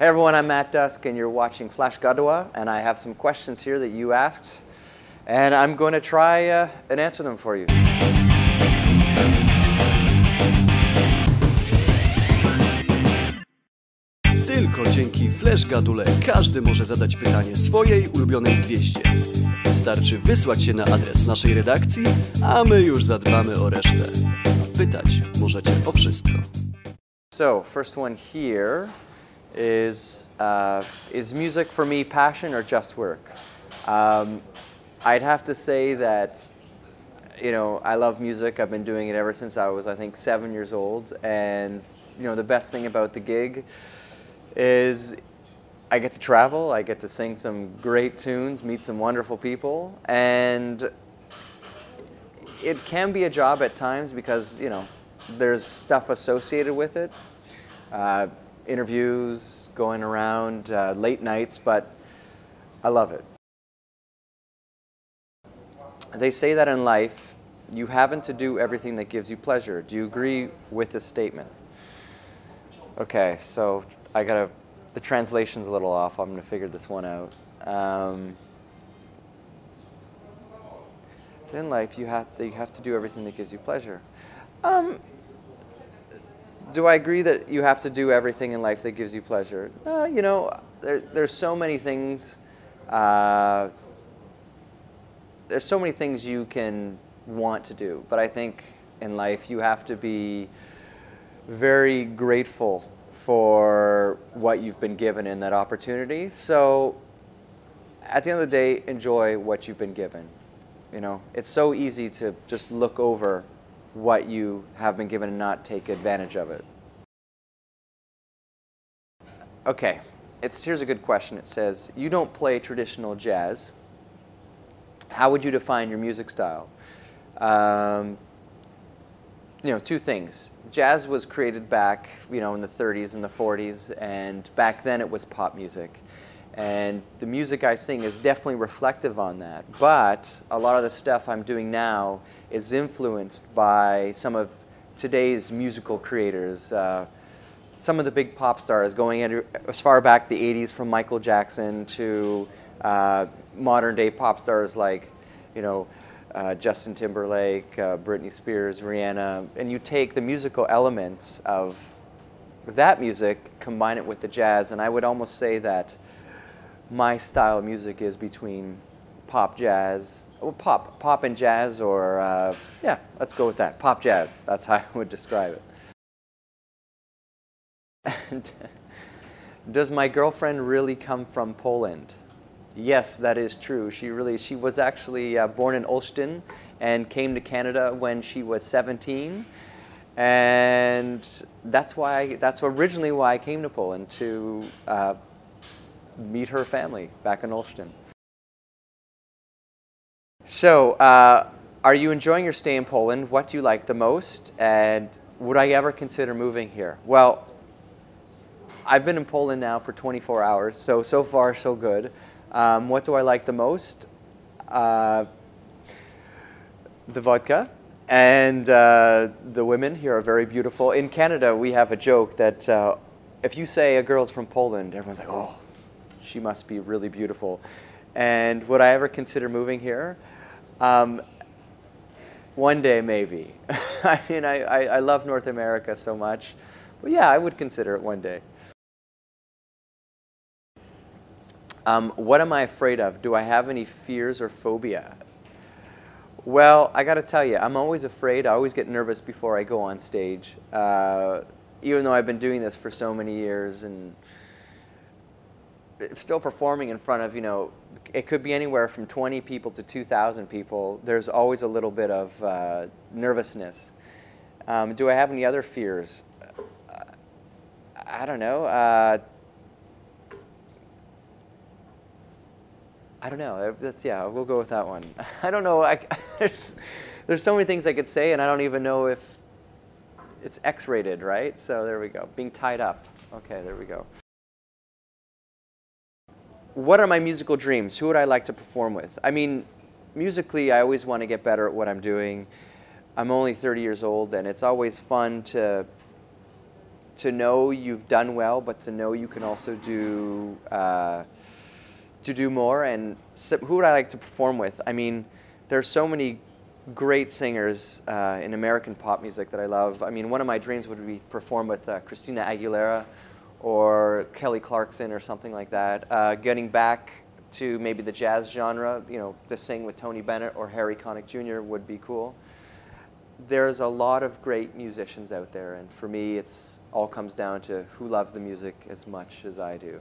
Hey everyone, I'm Matt Dusk and you're watching Flashgaduła, and I have some questions here that you asked, and I'm going to try and answer them for you. Tylko dzięki Flashgadule każdy może zadać pytanie swojej ulubionej gwieździe. Wystarczy wysłać się na adres naszej redakcji, a my już zadbamy o resztę. Pytać możecie o wszystko. So, first one here is music for me passion or just work? I'd have to say that, you know, I love music. I've been doing it ever since I was, I think, 7 years old. And, you know, the best thing about the gig is I get to travel, I get to sing some great tunes, meet some wonderful people, and it can be a job at times because, you know, there's stuff associated with it. Interviews, going around, late nights, but I love it. They say that in life, you haven't to do everything that gives you pleasure. Do you agree with this statement? Okay, so the translation's a little off. I'm going to figure this one out. In life, you have to do everything that gives you pleasure. Do I agree that you have to do everything in life that gives you pleasure? You know, there's so many things. There's so many things you can want to do, but I think in life you have to be very grateful for what you've been given in that opportunity. So at the end of the day, enjoy what you've been given. You know, it's so easy to just look over what you have been given and not take advantage of it. Okay, here's a good question. It says, you don't play traditional jazz. How would you define your music style? You know, two things. Jazz was created back, you know, in the 30s and the 40s, and back then it was pop music. And the music I sing is definitely reflective on that. But a lot of the stuff I'm doing now is influenced by some of today's musical creators. Some of the big pop stars going as far back the 80s, from Michael Jackson to modern day pop stars like, you know, Justin Timberlake, Britney Spears, Rihanna, and you take the musical elements of that music, combine it with the jazz, and I would almost say that my style of music is between pop jazz, well, pop and jazz, or yeah, let's go with that, pop jazz. That's how I would describe it. And does my girlfriend really come from Poland? Yes, that is true. She was actually born in Olsztyn and came to Canada when she was 17, and that's originally why I came to Poland, to meet her family back in Olsztyn. So, are you enjoying your stay in Poland? What do you like the most? And would I ever consider moving here? Well, I've been in Poland now for 24 hours, so far so good. What do I like the most? The vodka, and the women here are very beautiful. In Canada, we have a joke that if you say a girl's from Poland, everyone's like, oh, she must be really beautiful. And would I ever consider moving here? One day, maybe. I mean, I love North America so much. But yeah, I would consider it one day. What am I afraid of? Do I have any fears or phobia? Well, I got to tell you, I'm always afraid. I always get nervous before I go on stage. Even though I've been doing this for so many years and still performing in front of, you know, it could be anywhere from 20 people to 2,000 people. There's always a little bit of nervousness. Do I have any other fears? I don't know. I don't know. Yeah, we'll go with that one. I don't know. There's so many things I could say, and I don't even know if it's X-rated, right? So there we go. Being tied up. Okay, there we go. What are my musical dreams? Who would I like to perform with? I mean, musically, I always want to get better at what I'm doing. I'm only 30 years old, and it's always fun to to know you've done well, but to know you can also do more. And who would I like to perform with? I mean, there's so many great singers in American pop music that I love. I mean, one of my dreams would be perform with Christina Aguilera or Kelly Clarkson or something like that. Getting back to maybe the jazz genre, you know, to sing with Tony Bennett or Harry Connick Jr. would be cool. There's a lot of great musicians out there, and for me, it's all comes down to who loves the music as much as I do.